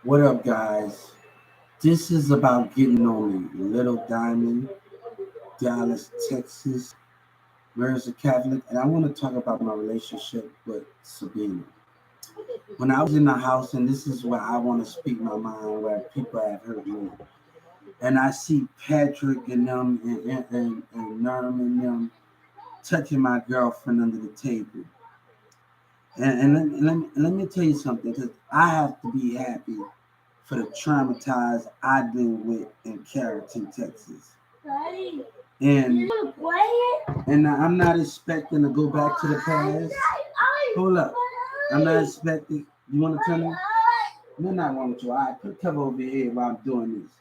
What up, guys? This is about getting on me. Little Diamond, Dallas, Texas. Mirza Catholic, and I want to talk about my relationship with Sabina. When I was in the house, and this is where I want to speak my mind, where people have hurt me, and I see Patrick and them and Norm and them touching my girlfriend under the table. And let me tell you something, because I have to be happy for the traumatized I've been with in Carrollton, Texas. And I'm not expecting to go back to the past. Hold up. I'm not expecting. You want to tell me? No, not want to. I put cover over here while I'm doing this.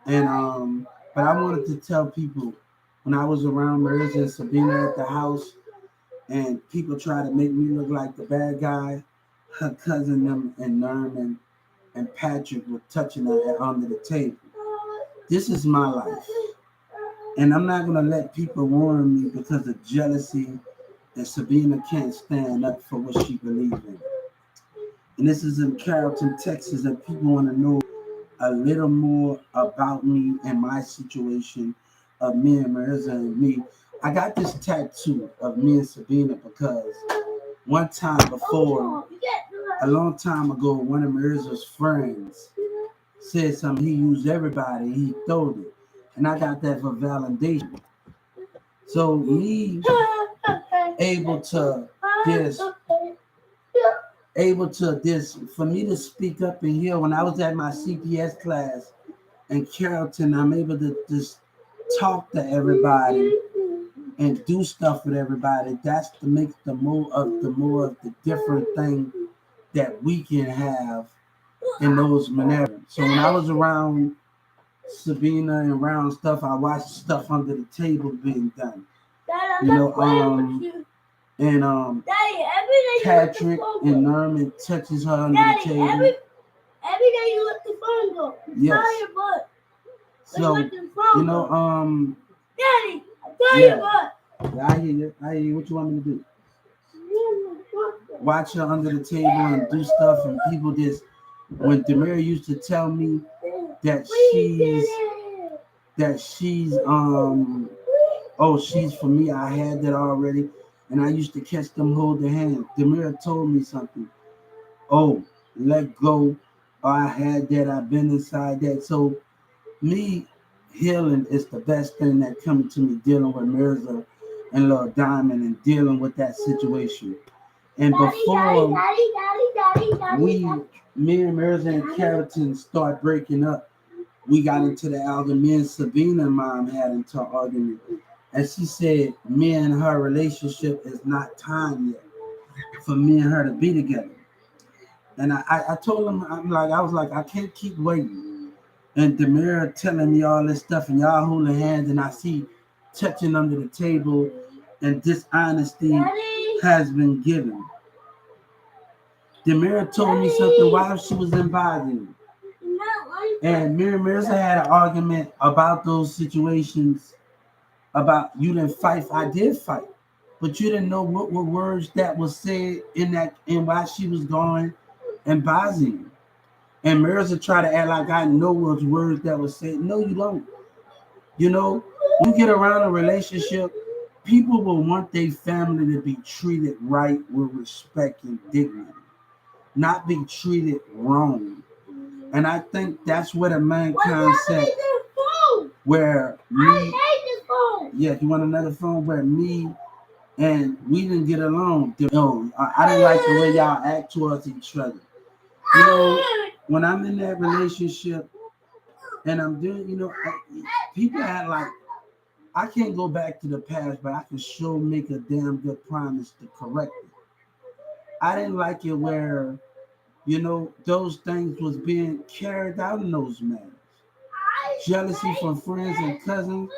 And but I wanted to tell people when I was around Marissa and Sabina at the house, and people try to make me look like the bad guy. Her cousin them and Norman and Patrick were touching her under the table. This is my life. And I'm not going to let people warn me because of jealousy that Sabina can't stand up for what she believes in. And this is in Carrollton, Texas, and people want to know a little more about me and my situation of me and Marissa and me. I got this tattoo of me and Sabina because one time before, a long time ago, one of Marissa's friends said something. He used everybody, he told it. And I got that for validation. So me able to this for me to speak up in here when I was at my CPS class in Carrollton, I'm able to just talk to everybody and do stuff with everybody. That's to make the more of the different thing that we can have in those manners. So when I was around Sabina and around stuff, I watched stuff under the table being done. You know, and Patrick and Norman touches her under the table. Every day you let the phone go. Yes. So you know, Daddy, yeah. I hear you. I hear you. What you want me to do? Watch her under the table and do stuff, and people just. When Demira used to tell me that she's she's for me, I had that already, and I used to catch them hold their hand. Demira told me something. Oh, let go. Oh, I had that. I've been inside that. So me healing is the best thing that coming to me dealing with Mirza and Lord Diamond and dealing with that situation. And before me and Mirza and Carrollton start breaking up, we got into the argument. Me and Sabina mom had into an argument. And she said me and her relationship is not time yet for me and her to be together. And I told him, I was like, I can't keep waiting. And Demira telling me all this stuff and y'all holding hands and I see touching under the table and dishonesty has been given. Demira told me something while she was in Bosnia. And me and Mirza had an argument about those situations, about you didn't fight. I did fight. But you didn't know what were words that was said in that and why she was going and Bosnia. And Mirza tried to act like I know those words that was said. No, you don't. You know, when you get around a relationship, people will want their family to be treated right with respect and dignity, not be treated wrong. And I think that's what a mankind said. Where me, yeah, you want another phone? Where me and we didn't get along. No, I didn't like the way y'all act towards each other. You know, when I'm in that relationship and I'm doing, people act like I can't go back to the past, but I can sure make a damn good promise to correct it. I didn't like it where, those things was being carried out in those matters. Jealousy from friends and cousins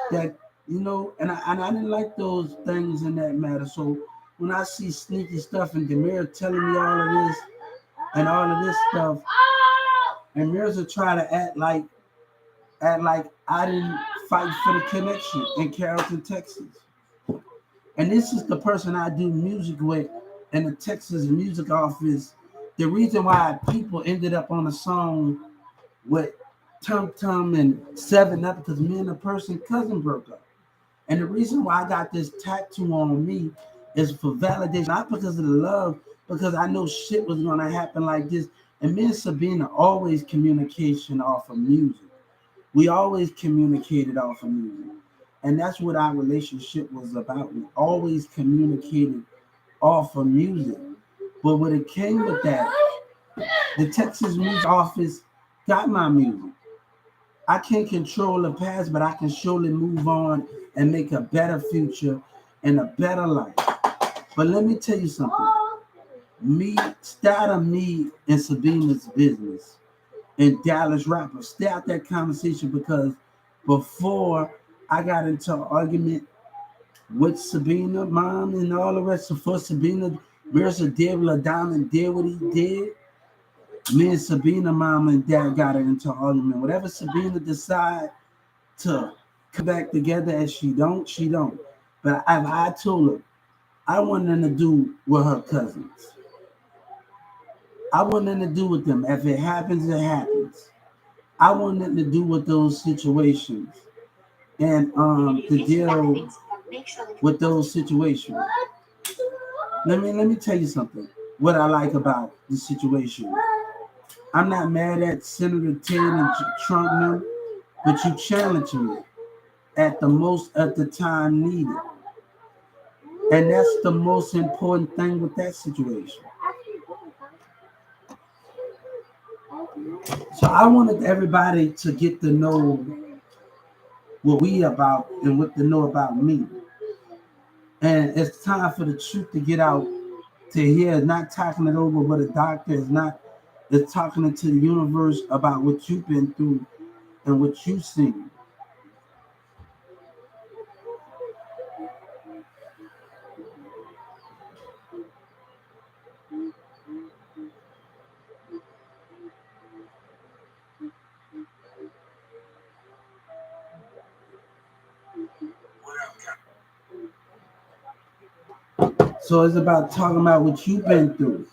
that, and I didn't like those things in that matter. So when I see sneaky stuff and Demir telling me all of this and all of this stuff, and Mirza try to act like I didn't fight for the connection in Carrollton, Texas. And this is the person I do music with in the Texas music office. The reason why people ended up on a song with Tum Tum and 7 Up because me and the person cousin broke up. And the reason why I got this tattoo on me is for validation, not because of the love, because I know shit was gonna happen like this. And me and Sabina always communication off of music. We always communicated off of music. And that's what our relationship was about. We always communicated off of music. But when it came with that, the Texas music office got my music. I can't control the past, but I can surely move on and make a better future and a better life. But let me tell you something. Me and Sabina's business and Dallas rapper. Stay out that conversation because before I got into an argument with Sabina, mom, and all the rest, before Sabina, Mirza did what Diamond did what he did, me and Sabina, mom and dad got into an argument. Whatever Sabina decide to come back together, and she don't, she don't. But I told her I want nothing to do with her cousins. I want nothing to do with them. If it happens, it happens. I want nothing to do with those situations and to deal with those situations. Let me tell you something. What I like about the situation. I'm not mad at Senator Ted and Trump now, but you challenge me at the time needed. And that's the most important thing with that situation. So I wanted everybody to get to know what we about and what to know about me. And it's time for the truth to get out to hear, not talking it over with a doctor, is not it's talking it to the universe about what you've been through and what you've seen. So it's about talking about what you've been through.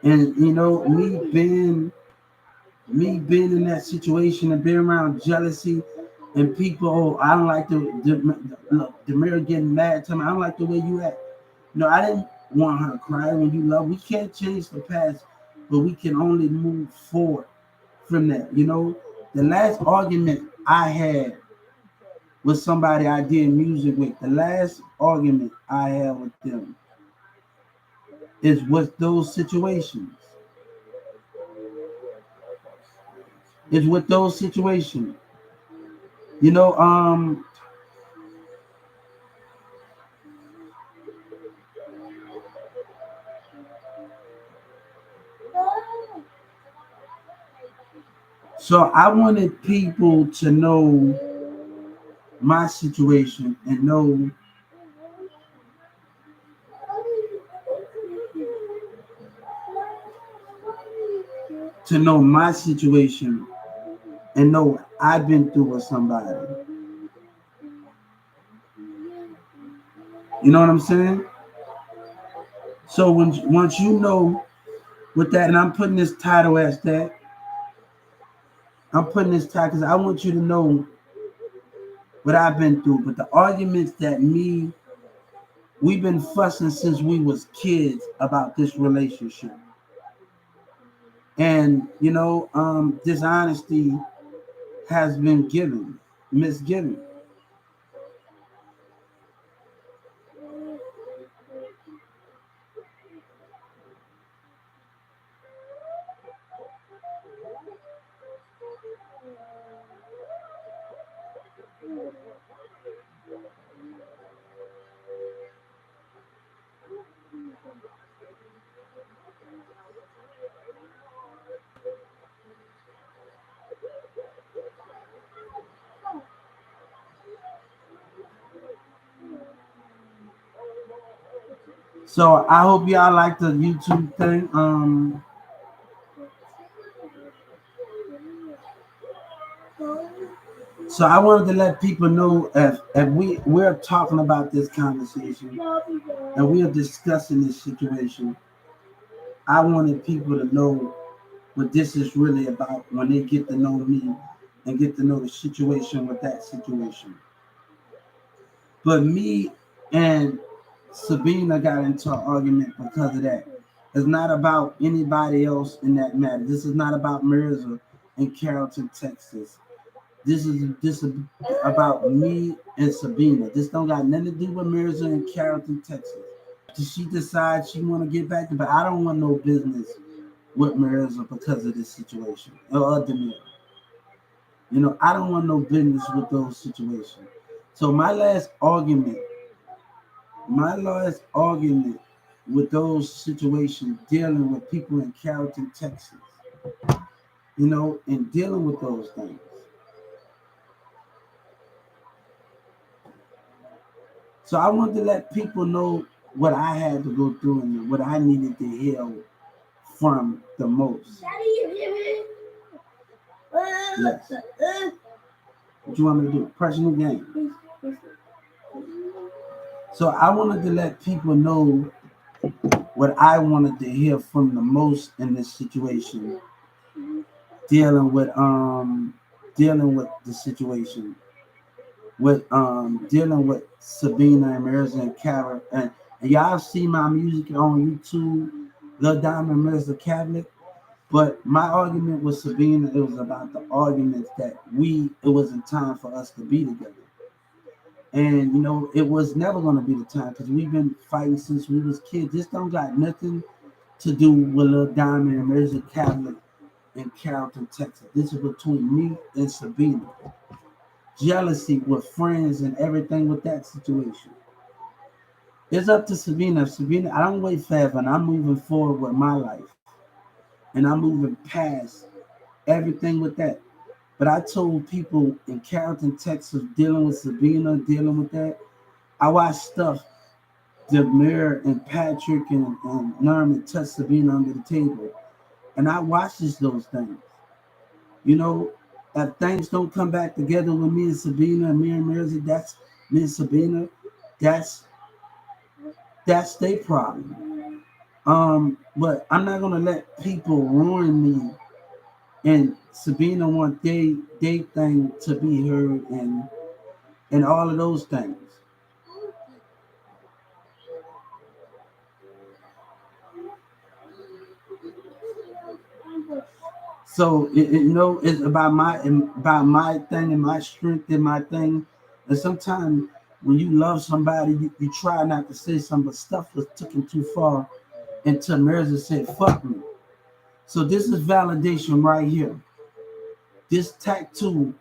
And me being in that situation and being around jealousy and people, oh, I don't like the mirror getting mad to me. I don't like the way you act. No, I didn't want her to cry when you love. We can't change the past, but we can only move forward from that. The last argument I had with somebody I did music with, the last argument I had with them is with those situations. Is with those situations. You know, so I wanted people to know my situation and know my situation and know what I've been through with somebody. You know what I'm saying? So once you know with that, and I'm putting this title as that, I'm putting this title because I want you to know what I've been through. But the arguments that we've been fussing since we was kids about this relationship. And dishonesty has been misgiven. So I hope y'all like the YouTube thing. So I wanted to let people know if we're talking about this conversation and we are discussing this situation, I wanted people to know what this is really about when they get to know me and get to know the situation with that situation. But me and Sabina got into an argument because of that. It's not about anybody else in that matter. This is not about Mirza in Carrollton, Texas. This is about me and Sabina. This don't got nothing to do with Mirza in Carrollton, Texas. She decides she want to get back, but I don't want no business with Mirza because of this situation or Demir. I don't want no business with those situations. So my last argument with those situations dealing with people in Carrollton, Texas, and dealing with those things. So I wanted to let people know what I had to go through and what I needed to heal from the most. Yes. What you want me to do? Personal game. So I wanted to let people know what I wanted to hear from the most in this situation, dealing with the situation with dealing with Sabina and Mirza and Kara, and y'all see my music on YouTube, Lil Diamond Mirza Cabinet. But my argument with Sabina, it was about the arguments that it wasn't time for us to be together. And it was never gonna be the time because we've been fighting since we was kids. This don't got nothing to do with Lil Diamond and Mirza Cabinet in Carrollton, Texas. This is between me and Sabina. Jealousy with friends and everything with that situation. It's up to Sabina. Sabina, I don't wait forever, and I'm moving forward with my life, and I'm moving past everything with that. But I told people in Carrollton, Texas, dealing with Sabina, dealing with that. I watched stuff Demir and Patrick and Norman touch Sabina under the table, and I watches those things. You know, if things don't come back together with me and Sabina and me and Mirza, that's me and Sabina, that's that's their problem. But I'm not gonna let people ruin me. And Sabina want they thing to be heard and all of those things. So it's about my thing and my strength and my thing. And sometimes when you love somebody, you try not to say something, but stuff was taken too far until Mirza said, "Fuck me." So this is validation right here. This tattoo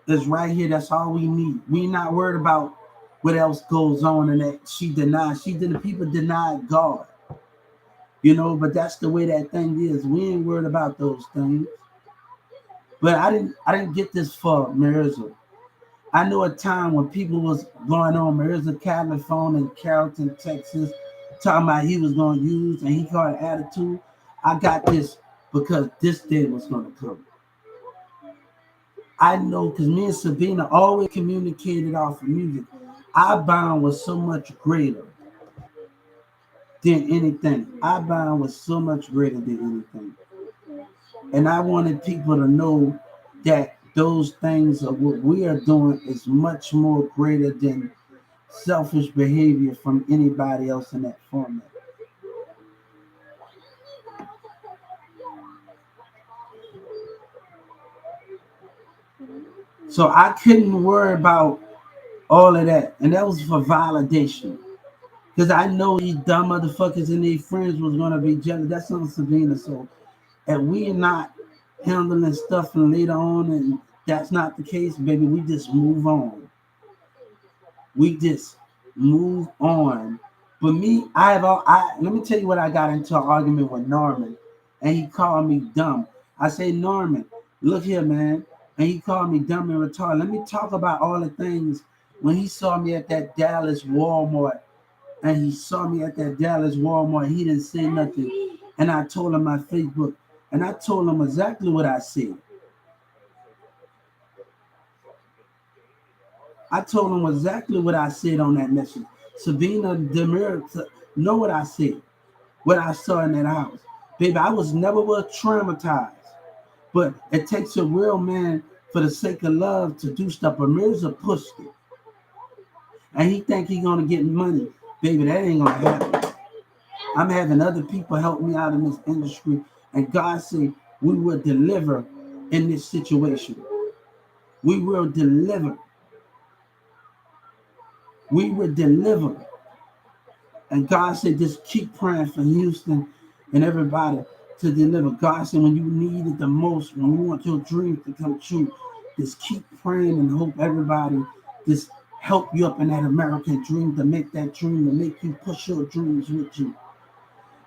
is right here. That's all we need. We not worried about what else goes on and that she denied. People denied God. But that's the way that thing is. We ain't worried about those things. But I didn't get this for Mirza. I knew a time when people was going on Mirza Cabinet phone in Carrollton, Texas, talking about he was gonna use and he called it attitude. I got this because this day was gonna come. I know because me and Sabina always communicated off of music. Our bond was so much greater than anything. Our bond was so much greater than anything. And I wanted people to know that those things of what we are doing is much more greater than selfish behavior from anybody else in that format. So I couldn't worry about all of that. And that was for validation. Because I know these dumb motherfuckers and their friends was gonna be jealous. That's on Savina. So if we not handling stuff and later on and that's not the case, baby, we just move on. We just move on. But me, let me tell you what I got into an argument with Norman, and he called me dumb. I say, Norman, look here, man, and he called me dumb and retarded. Let me talk about all the things when he saw me at that Dallas Walmart, and he saw me at that Dallas Walmart. He didn't say nothing, and I told him my Facebook, and I told him exactly what I said. I told him exactly what I said on that message. Sabina Demir, know what I said, what I saw in that house. Baby, I was never traumatized. But it takes a real man for the sake of love to do stuff. But Mirza pushed it. And he think he gonna get money. Baby, that ain't gonna happen. I'm having other people help me out in this industry. And God said, we will deliver in this situation. We will deliver. We will deliver. And God said, just keep praying for Houston and everybody to deliver. God said, when you need it the most, when you want your dreams to come true, just keep praying and hope everybody just help you up in that American dream, to make that dream, to make you push your dreams with you.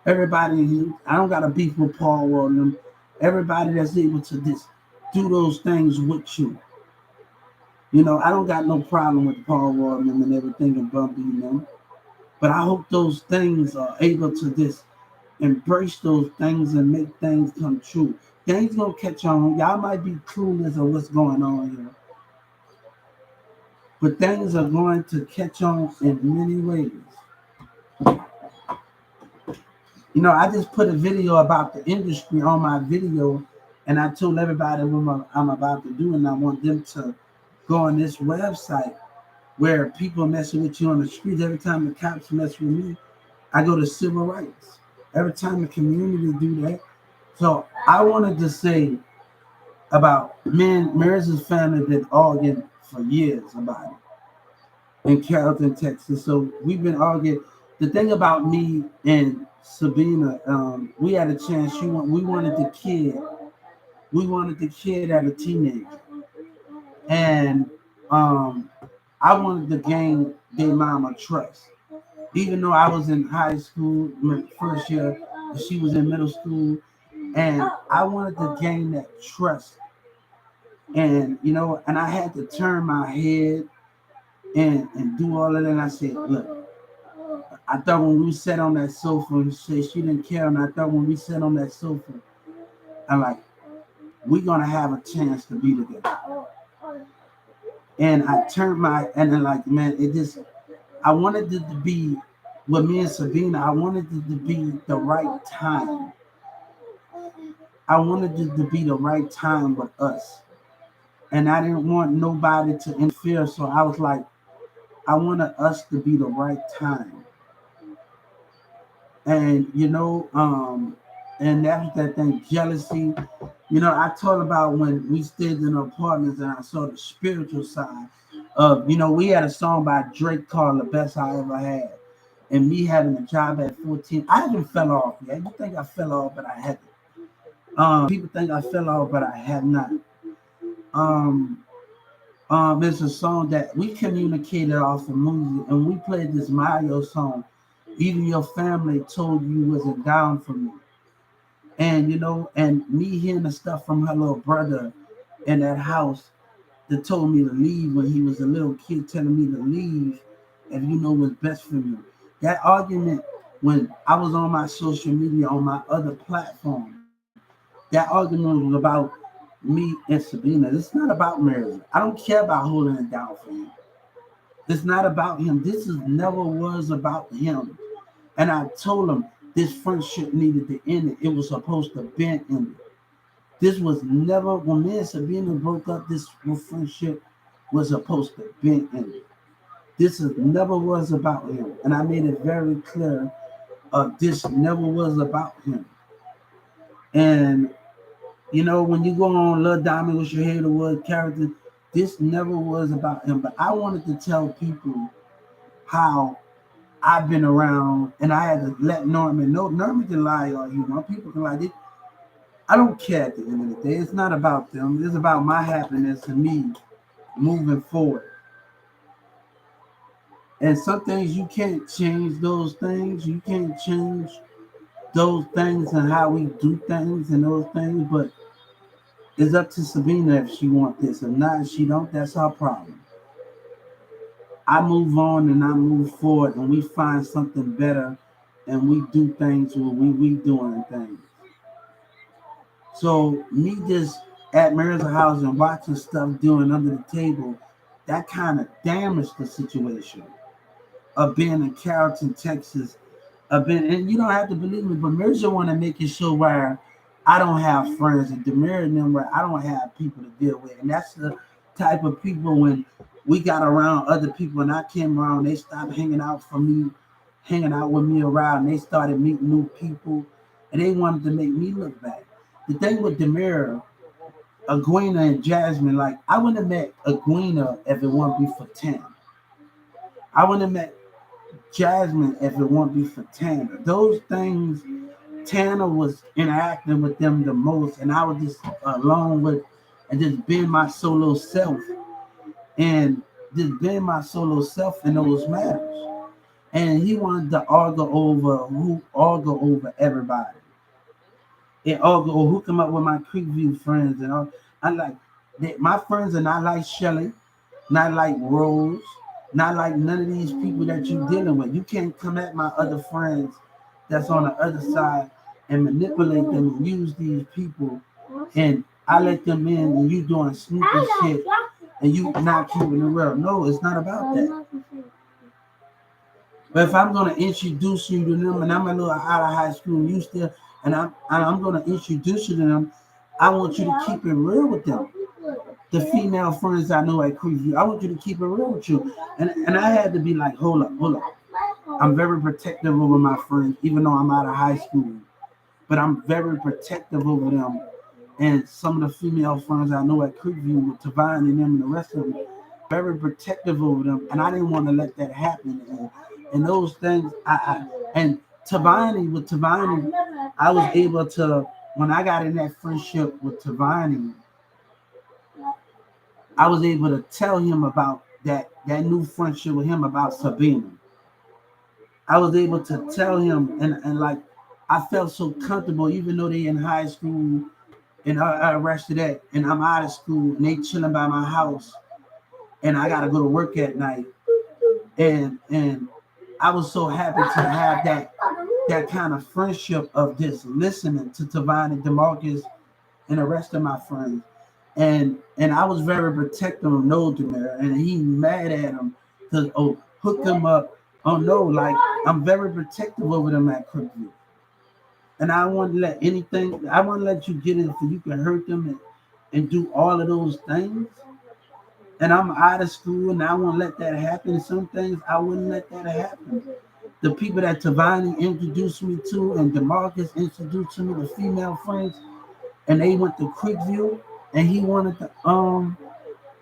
Everybody, I don't got a beef with Paul or them. Everybody that's able to just do those things with you. You know, I don't got no problem with Paul Wardman and everything and Bumpy and them. But I hope those things are able to just embrace those things and make things come true. Things gonna catch on. Y'all might be clueless of what's going on here. But things are going to catch on in many ways. You know, I just put a video about the industry on my video, and I told everybody what I'm about to do, and I want them to go on this website where people messing with you on the streets. Every time the cops mess with me, I go to civil rights. Every time the community do that. So I wanted to say about Mirza's family been arguing for years about it in Carrollton, Texas. So we've been arguing. The thing about me and Sabina, we had a chance. We wanted the kid. We wanted the kid at a teenager. And I wanted to gain their mama trust. Even though I was in high school, my first year, and she was in middle school, and I wanted to gain that trust. And, you know, and I had to turn my head and do all of that. And I said, look, I thought when we sat on that sofa, and she said she didn't care, and I thought when we sat on that sofa, I'm like, we're going to have a chance to be together. And I turned and then like, man, I wanted it to be, with me and Sabina, I wanted it to be the right time. I wanted it to be the right time with us. And I didn't want nobody to interfere. So I was like, I wanted us to be the right time. And, you know, and that's that thing, jealousy. You know, I talked about when we stayed in apartments and I saw the spiritual side of, you know, we had a song by Drake called The Best I Ever Had. And me having a job at 14, I haven't fell off yet. You think I fell off, but I haven't. People think I fell off, but I have not. It's a song that we communicated off of music, and we played this Mario song. Even your family told you wasn't down for me. And, you know, and me hearing the stuff from her little brother in that house that told me to leave when he was a little kid, telling me to leave if you know what's best for me. That argument, when I was on my social media, on my other platform, that argument was about me and Sabina. It's not about marriage. I don't care about holding it down for him. It's not about him. Never was about him. And I told him this friendship needed to end. It was supposed to be ended. This was never, when me and Sabina broke up, this friendship was supposed to be ended. Never was about him. And I made it very clear, this never was about him. And, you know, when you go on Lil Diamond with your hair to wood character, this never was about him. But I wanted to tell people how I've been around, and I had to let Norman know. Norman can lie all you want. People can lie. I don't care at the end of the day. It's not about them. It's about my happiness and me moving forward. And some things you can't change those things. You can't change those things and how we do things and those things. But it's up to Sabina if she wants this. If not, if she don't, that's her problem. I move on and I move forward and we find something better and we do things where we doing things. So me just at Mirza house and watching stuff doing under the table, that kind of damaged the situation of being in Carrollton, Texas. And you don't have to believe me, but Mirza want to make it so where I don't have friends, and Demir and them where I don't have people to deal with. And that's the type of people when we got around other people and I came around, they stopped hanging out with me around. And they started meeting new people, and they wanted to make me look bad. The thing with Demir, Aguina, and Jasmine, like I wouldn't have met Aguina if it wouldn't be for Tam. I wouldn't have met Jasmine if it wouldn't be for Tanner. Those things, Tanner was interacting with them the most, and I was just alone with and just being my solo self, and just being my solo self in those matters. And he wanted to argue over everybody. And argue or who come up with my Creekview friends and all. I like my friends are not like Shelly, not like Rose, not like none of these people that you're dealing with. You can't come at my other friends that's on the other side and manipulate them and use these people. And I let them in and you doing sneaky shit and you not keeping it real. No, it's not about that. But if I'm going to introduce you to them and I'm a little out of high school and you still, and I'm going to introduce you to them, I want you to keep it real with them. The female friends I know at Creekview, I want you to keep it real with you. And I had to be like, hold up. I'm very protective over my friends, even though I'm out of high school. But I'm very protective over them. And some of the female friends I know at Creekview with Tavine and them and the rest of them, very protective over them. And I didn't want to let that happen. And those things, and Tavine, I was able to, when I got in that friendship with Tavine, I was able to tell him about that new friendship with him about Sabina. I was able to tell him, and like, I felt so comfortable, even though they in high school and I arrested that, and I'm out of school, and they chilling by my house, and I got to go to work at night. And I was so happy to have that kind of friendship of just listening to Tavine and DeMarcus and the rest of my friends. And I was very protective of Noldemir, and he mad at him to hook him up. Oh no, like I'm very protective over them at Creekview. And I wouldn't let you get in so you can hurt them and do all of those things. And I'm out of school and I won't let that happen. Some things I wouldn't let that happen. The people that Tavani introduced me to and DeMarcus introduced to me, the female friends, and they went to Creekview and he wanted to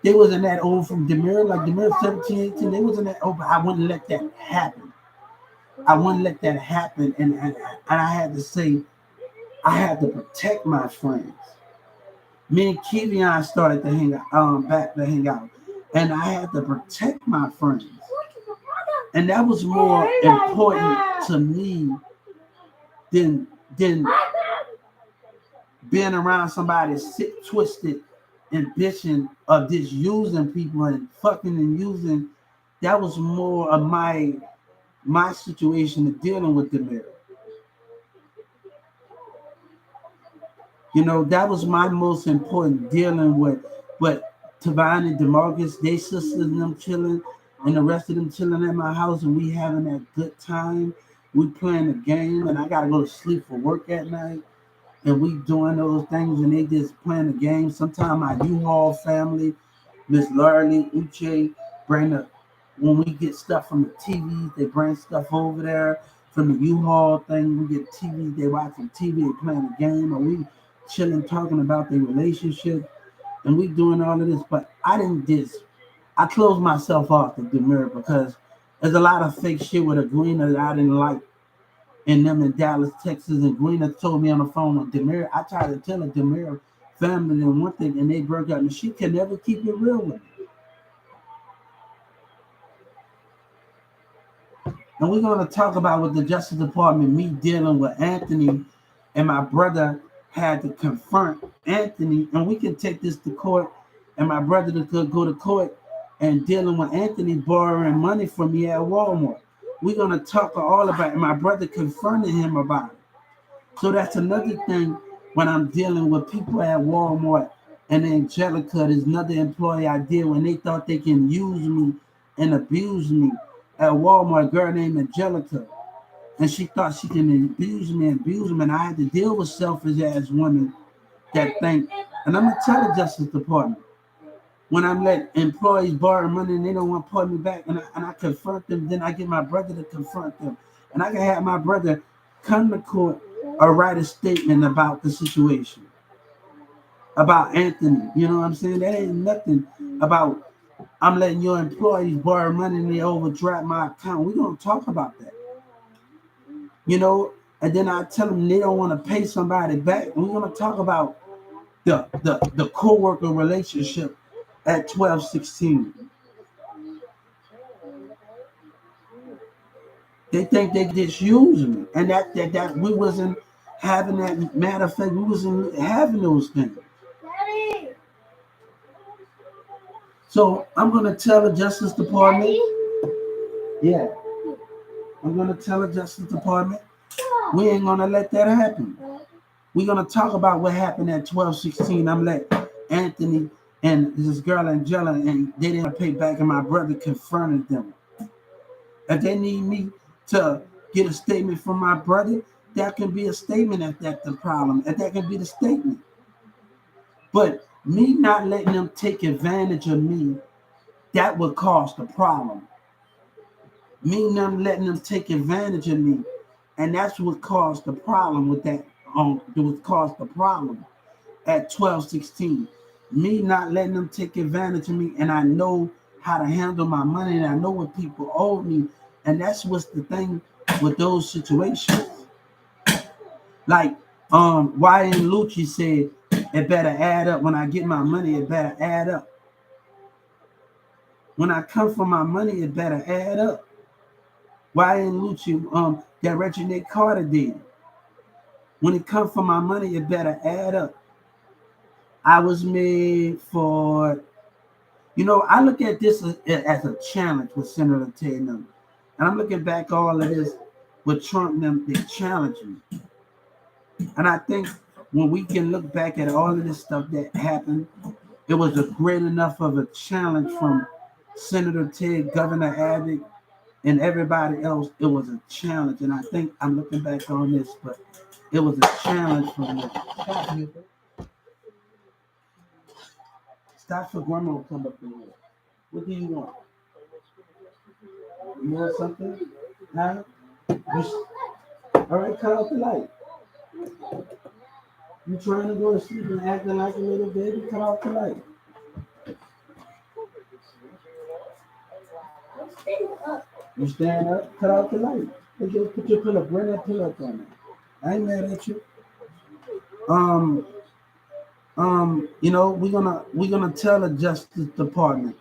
they wasn't that old from Demir, like Demir 17, 18, they wasn't that old, but I wouldn't let that happen. I wouldn't let that happen. And I had to say, I had to protect my friends. Me and Kevion started to hang out, and I had to protect my friends. And that was more important to me than being around somebody sick, twisted ambition of just using people and fucking and using. That was more of my situation of dealing with the mirror. You know, that was my most important dealing with. But Tavine and DeMarcus, they sisters and them chilling, and the rest of them chilling at my house, and we having that good time. We playing the game, and I gotta go to sleep for work at night, and we doing those things, and they just playing the game. Sometimes my U-Haul family, Miss Larley, Uche, when we get stuff from the TV, they bring stuff over there from the U-Haul thing. We get TV, they watching TV, they playing the game, or we chilling, talking about their relationship, and we doing all of this. But I closed myself off to Demir because there's a lot of fake shit with Aguina that I didn't like in them in Dallas, Texas. And Aguina told me on the phone with Demir, I tried to tell her Demir family and one thing, and they broke up, and she can never keep it real with me. And we're going to talk about with the Justice Department, me dealing with Anthony, and my brother had to confront Anthony, and we can take this to court, and my brother could go to court and dealing with Anthony borrowing money from me at Walmart. We're going to talk all about it, and my brother confronted him about it. So that's another thing when I'm dealing with people at Walmart And Angelica, there's another employee I did when they thought they can use me and abuse me at Walmart. A girl named Angelica, and she thought she can abuse me, and I had to deal with selfish ass women that think. And I'm gonna tell the Justice Department when I'm letting employees borrow money and they don't want to pay me back, and I confront them, then I get my brother to confront them, and I can have my brother come to court or write a statement about the situation. About Anthony, you know what I'm saying? That ain't nothing about I'm letting your employees borrow money and they overdraft my account. We're gonna talk about that, you know. And then I tell them they don't want to pay somebody back. We're gonna talk about the co-worker relationship at 1216. They think they just using me, and that we wasn't having that. Matter of fact, we wasn't having those things. So I'm gonna tell the Justice Department. Yeah, I'm gonna tell the Justice Department we ain't gonna let that happen. We're gonna talk about what happened at 1216. I'm let Anthony and this girl Angela, and they didn't pay back, and my brother confronted them. If they need me to get a statement from my brother, that can be a statement if that's the problem. If that can be the statement. But me not letting them take advantage of me, that would cause the problem. Me not letting them take advantage of me, and that's what caused the problem with that. It would cause the problem at 1216. Me not letting them take advantage of me, and I know how to handle my money, and I know what people owe me, and that's what's the thing with those situations. Like YN Lucci said, it better add up. When I get my money, it better add up. When I come for my money, it better add up. YN Lucci, that Reginald Carter did. When it comes for my money, it better add up. I was made for, I look at this as a challenge with Senator Ted and them. And I'm looking back all of this with Trump and them, they challenge me. And I think when we can look back at all of this stuff that happened, it was a great enough of a challenge from Senator Ted, Governor Abbott, and everybody else. It was a challenge. And I think I'm looking back on this, but it was a challenge for me. Stop for grandma to come up in here. What do you want? You want something? Huh? All right, cut off the light. You trying to go to sleep and acting like a little baby? Cut off the light. You stand up, cut off the light. Put your pillow, bring that pillow up on me. I ain't mad at you. We're gonna tell the Justice Department